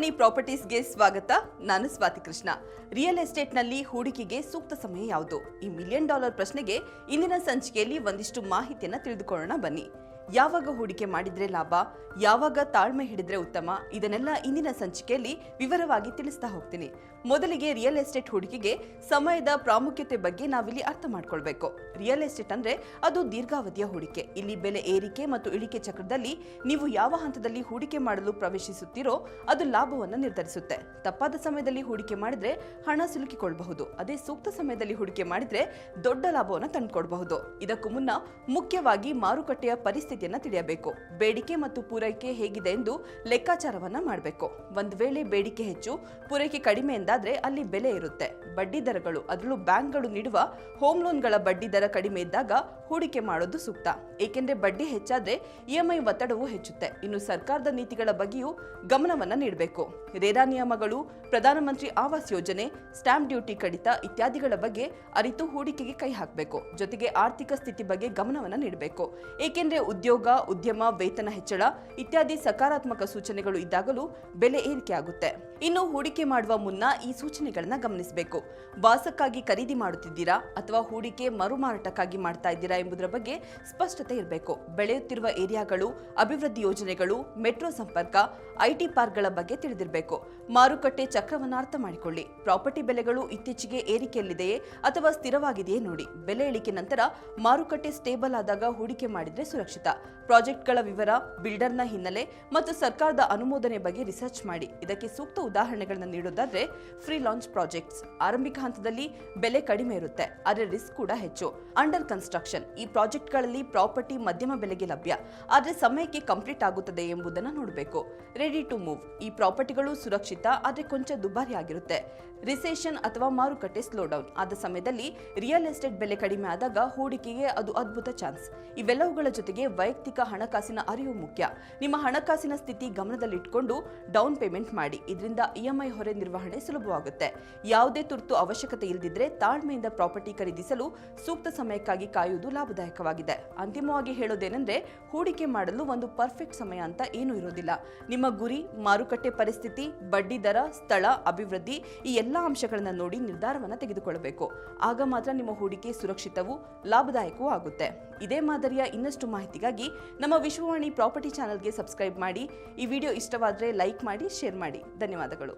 ವಿಶ್ವವಾಣಿ ಪ್ರಾಪರ್ಟೀಸ್ಗೆ ಸ್ವಾಗತ. ನಾನು ಸ್ವಾತಿ ಕೃಷ್ಣ. ರಿಯಲ್ ಎಸ್ಟೇಟ್ನಲ್ಲಿ ಹೂಡಿಕೆಗೆ ಸೂಕ್ತ ಸಮಯ ಯಾವುದು? ಈ $1 ಮಿಲಿಯನ್ ಪ್ರಶ್ನೆಗೆ ಇಂದಿನ ಸಂಚಿಕೆಯಲ್ಲಿ ಒಂದಿಷ್ಟು ಮಾಹಿತಿಯನ್ನು ತಿಳಿದುಕೊಳ್ಳೋಣ ಬನ್ನಿ. ಯಾವಾಗ ಹೂಡಿಕೆ ಮಾಡಿದ್ರೆ ಲಾಭ, ಯಾವಾಗ ತಾಳ್ಮೆ ಹಿಡಿದ್ರೆ ಉತ್ತಮ, ಇದನ್ನೆಲ್ಲ ಇಂದಿನ ಸಂಚಿಕೆಯಲ್ಲಿ ವಿವರವಾಗಿ ತಿಳಿಸ್ತಾ ಹೋಗ್ತೀನಿ. ಮೊದಲಿಗೆ ರಿಯಲ್ ಎಸ್ಟೇಟ್ ಹೂಡಿಕೆಗೆ ಸಮಯದ ಪ್ರಾಮುಖ್ಯತೆ ಬಗ್ಗೆ ನಾವಿಲ್ಲಿ ಅರ್ಥ ಮಾಡ್ಕೊಳ್ಬೇಕು. ರಿಯಲ್ ಎಸ್ಟೇಟ್ ಅಂದ್ರೆ ಅದು ದೀರ್ಘಾವಧಿಯ ಹೂಡಿಕೆ. ಇಲ್ಲಿ ಬೆಲೆ ಏರಿಕೆ ಮತ್ತು ಇಳಿಕೆ ಚಕ್ರದಲ್ಲಿ ನೀವು ಯಾವ ಹಂತದಲ್ಲಿ ಹೂಡಿಕೆ ಮಾಡಲು ಪ್ರವೇಶಿಸುತ್ತೀರೋ ಅದು ಲಾಭವನ್ನು ನಿರ್ಧರಿಸುತ್ತೆ. ತಪ್ಪಾದ ಸಮಯದಲ್ಲಿ ಹೂಡಿಕೆ ಮಾಡಿದ್ರೆ ಹಣ ಸಿಲುಕಿಕೊಳ್ಳಬಹುದು. ಅದೇ ಸೂಕ್ತ ಸಮಯದಲ್ಲಿ ಹೂಡಿಕೆ ಮಾಡಿದ್ರೆ ದೊಡ್ಡ ಲಾಭವನ್ನು ತಂದುಕೊಡಬಹುದು. ಇದಕ್ಕೂ ಮುನ್ನ ಮುಖ್ಯವಾಗಿ ಮಾರುಕಟ್ಟೆಯ ಪರಿಸ್ಥಿತಿಯನ್ನ ತಿಳಿಯಬೇಕು. ಬೇಡಿಕೆ ಮತ್ತು ಪೂರೈಕೆ ಹೇಗಿದೆ ಎಂದು ಲೆಕ್ಕಾಚಾರವನ್ನ ಮಾಡಬೇಕು. ಒಂದು ವೇಳೆ ಬೇಡಿಕೆ ಹೆಚ್ಚು, ಪೂರೈಕೆ ಕಡಿಮೆ ಎಂದಾದ್ರೆ ಅಲ್ಲಿ ಬೆಲೆ ಇರುತ್ತೆ. ಬಡ್ಡಿ ದರಗಳು, ಅದರಲ್ಲೂ ಬ್ಯಾಂಕ್ಗಳು ನೀಡುವ ಹೋಮ್ ಲೋನ್ಗಳ ಬಡ್ಡಿ ದರ ಕಡಿಮೆ ಇದ್ದಾಗ ಹೂಡಿಕೆ ಮಾಡೋದು ಸೂಕ್ತ. ಏಕೆಂದ್ರೆ ಬಡ್ಡಿ ಹೆಚ್ಚಾದ್ರೆ ಇಎಂಐ ಒತ್ತಡವು ಹೆಚ್ಚುತ್ತೆ. ಇನ್ನು ಸರ್ಕಾರದ ನೀತಿಗಳ ಬಗ್ಗೆಯೂ ಗಮನವನ್ನ ನೀಡಬೇಕು. ರೇರಾ ನಿಯಮಗಳು, ಪ್ರಧಾನಮಂತ್ರಿ ಆವಾಸ್ ಯೋಜನೆ, ಸ್ಟಾಂಪ್ ಡ್ಯೂಟಿ ಕಡಿತ ಇತ್ಯಾದಿಗಳ ಬಗ್ಗೆ ಅರಿತು ಹೂಡಿಕೆಗೆ ಕೈ ಹಾಕಬೇಕು. ಜೊತೆಗೆ ಆರ್ಥಿಕ ಸ್ಥಿತಿ ಬಗ್ಗೆ ಗಮನವನ್ನ ನೀಡಬೇಕು. ಏಕೆಂದ್ರೆ ಉದ್ಯೋಗ, ಉದ್ಯಮ, ವೇತನ ಹೆಚ್ಚಳ ಇತ್ಯಾದಿ ಸಕಾರಾತ್ಮಕ ಸೂಚನೆಗಳು ಇದ್ದಾಗಲೂ ಬೆಲೆ ಏರಿಕೆ ಆಗುತ್ತೆ. ಇನ್ನು ಹೂಡಿಕೆ ಮಾಡುವ ಮುನ್ನ ಈ ಸೂಚನೆಗಳನ್ನ ಗಮನಿಸಬೇಕು. ವಾಸಕ್ಕಾಗಿ ಖರೀದಿ ಮಾಡುತ್ತಿದ್ದೀರಾ ಅಥವಾ ಹೂಡಿಕೆ ಮರುಮಾರಾಟಕ್ಕಾಗಿ ಮಾಡ್ತಾ ಇದ್ದೀರಾ ಎಂಬುದರ ಬಗ್ಗೆ ಸ್ಪಷ್ಟತೆ ಇರಬೇಕು. ಬೆಳೆಯುತ್ತಿರುವ ಏರಿಯಾಗಳು, ಅಭಿವೃದ್ಧಿ ಯೋಜನೆಗಳು, ಮೆಟ್ರೋ ಸಂಪರ್ಕ, ಐಟಿ ಪಾರ್ಕ್ಗಳ ಬಗ್ಗೆ ತಿಳಿದಿರಬೇಕು. ಮಾರುಕಟ್ಟೆ ಚಕ್ರವನ್ನು ಅರ್ಥ ಮಾಡಿಕೊಳ್ಳಿ. ಪ್ರಾಪರ್ಟಿ ಬೆಲೆಗಳು ಇತ್ತೀಚೆಗೆ ಏರಿಕೆಯಲ್ಲಿದೆಯೇ ಅಥವಾ ಸ್ಥಿರವಾಗಿದೆಯೇ ನೋಡಿ. ಬೆಲೆ ಇಳಿಕೆ ನಂತರ ಮಾರುಕಟ್ಟೆ ಸ್ಟೇಬಲ್ ಆದಾಗ ಹೂಡಿಕೆ ಮಾಡಿದ್ರೆ ಸುರಕ್ಷಿತ. ಪ್ರಾಜೆಕ್ಟ್ಗಳ ವಿವರ, ಬಿಲ್ಡರ್ನ ಹಿನ್ನೆಲೆ ಮತ್ತು ಸರ್ಕಾರದ ಅನುಮೋದನೆ ಬಗ್ಗೆ ರಿಸರ್ಚ್ ಮಾಡಿ. ಇದಕ್ಕೆ ಸೂಕ್ತ ಉದಾಹರಣೆಗಳನ್ನು ನೀಡೋದಾದ್ರೆ ಫ್ರೀ ಲಾಂಚ್ ಪ್ರಾಜೆಕ್ಟ್ಸ್. ಆರಂಭಿಕ ಹಂತದಲ್ಲಿ ಬೆಲೆ ಕಡಿಮೆ ಇರುತ್ತೆ, ಆದರೆ ರಿಸ್ಕ್ ಕೂಡ ಹೆಚ್ಚು. ಅಂಡರ್ ಕನ್ಸ್ಟ್ರಕ್ಷನ್, ಈ ಪ್ರಾಜೆಕ್ಟ್ಗಳಲ್ಲಿ ಪ್ರಾಪರ್ಟಿ ಮಧ್ಯಮ ಬೆಲೆಗೆ ಲಭ್ಯ, ಆದರೆ ಸಮಯಕ್ಕೆ ಕಂಪ್ಲೀಟ್ ಆಗುತ್ತದೆ ಎಂಬುದನ್ನು ನೋಡಬೇಕು. ರೆಡಿ ಟು ಮೂವ್, ಈ ಪ್ರಾಪರ್ಟಿಗಳು ಸುರಕ್ಷಿತ ಆದರೆ ಕೊಂಚ ದುಬಾರಿ ಆಗಿರುತ್ತೆ. ರಿಸೆಷನ್ ಅಥವಾ ಮಾರುಕಟ್ಟೆ ಸ್ಲೋಡೌನ್ ಆದ ಸಮಯದಲ್ಲಿ ರಿಯಲ್ ಎಸ್ಟೇಟ್ ಬೆಲೆ ಕಡಿಮೆ ಆದಾಗ ಹೂಡಿಕೆಗೆ ಅದು ಅದ್ಭುತ ಚಾನ್ಸ್. ಇವೆಲ್ಲವುಗಳ ಜೊತೆಗೆ ವೈಯಕ್ತಿಕ ಹಣಕಾಸಿನ ಅರಿವು ಮುಖ್ಯ. ನಿಮ್ಮ ಹಣಕಾಸಿನ ಸ್ಥಿತಿ ಗಮನದಲ್ಲಿಟ್ಟುಕೊಂಡು ಡೌನ್ ಪೇಮೆಂಟ್ ಮಾಡಿ. ಇದರಿಂದ ಇಎಂಐ ಹೊರೆ ನಿರ್ವಹಣೆ ಸುಲಭವಾಗುತ್ತೆ. ಯಾವುದೇ ತುರ್ತು ಅವಶ್ಯಕತೆ ಇಲ್ಲದಿದ್ರೆ ತಾಳ್ಮೆಯಿಂದ ಪ್ರಾಪರ್ಟಿ ಖರೀದಿಸಲು ಸೂಕ್ತ ಸಮಯಕ್ಕಾಗಿ ಕಾಯುವುದು ಲಾಭದಾಯಕವಾಗಿದೆ. ಅಂತಿಮವಾಗಿ ಹೇಳೋದೇನೆಂದ್ರೆ, ಹೂಡಿಕೆ ಮಾಡಲು ಒಂದು ಪರ್ಫೆಕ್ಟ್ ಸಮಯ ಅಂತ ಏನೂ ಇರೋದಿಲ್ಲ. ನಿಮ್ಮ ಗುರಿ, ಮಾರುಕಟ್ಟೆ ಪರಿಸ್ಥಿತಿ, ಬಡ್ಡಿ ದರ, ಸ್ಥಳ, ಅಭಿವೃದ್ಧಿ ಈ ಎಲ್ಲಾ ಅಂಶಗಳನ್ನು ನೋಡಿ ನಿರ್ಧಾರವನ್ನು ತೆಗೆದುಕೊಳ್ಳಬೇಕು. ಆಗ ಮಾತ್ರ ನಿಮ್ಮ ಹೂಡಿಕೆ ಸುರಕ್ಷಿತವೂ ಲಾಭದಾಯಕವೂ ಆಗುತ್ತೆ. ಇದೇ ಮಾದರಿಯ ಇನ್ನಷ್ಟು ಮಾಹಿತಿಗಾಗಿ ನಮ್ಮ ವಿಶ್ವವಾಣಿ ಪ್ರಾಪರ್ಟಿ ಚಾನೆಲ್ಗೆ ಸಬ್ಸ್ಕ್ರೈಬ್ ಮಾಡಿ. ಈ ವಿಡಿಯೋ ಇಷ್ಟವಾದರೆ ಲೈಕ್ ಮಾಡಿ, ಶೇರ್ ಮಾಡಿ. ಧನ್ಯವಾದಗಳು.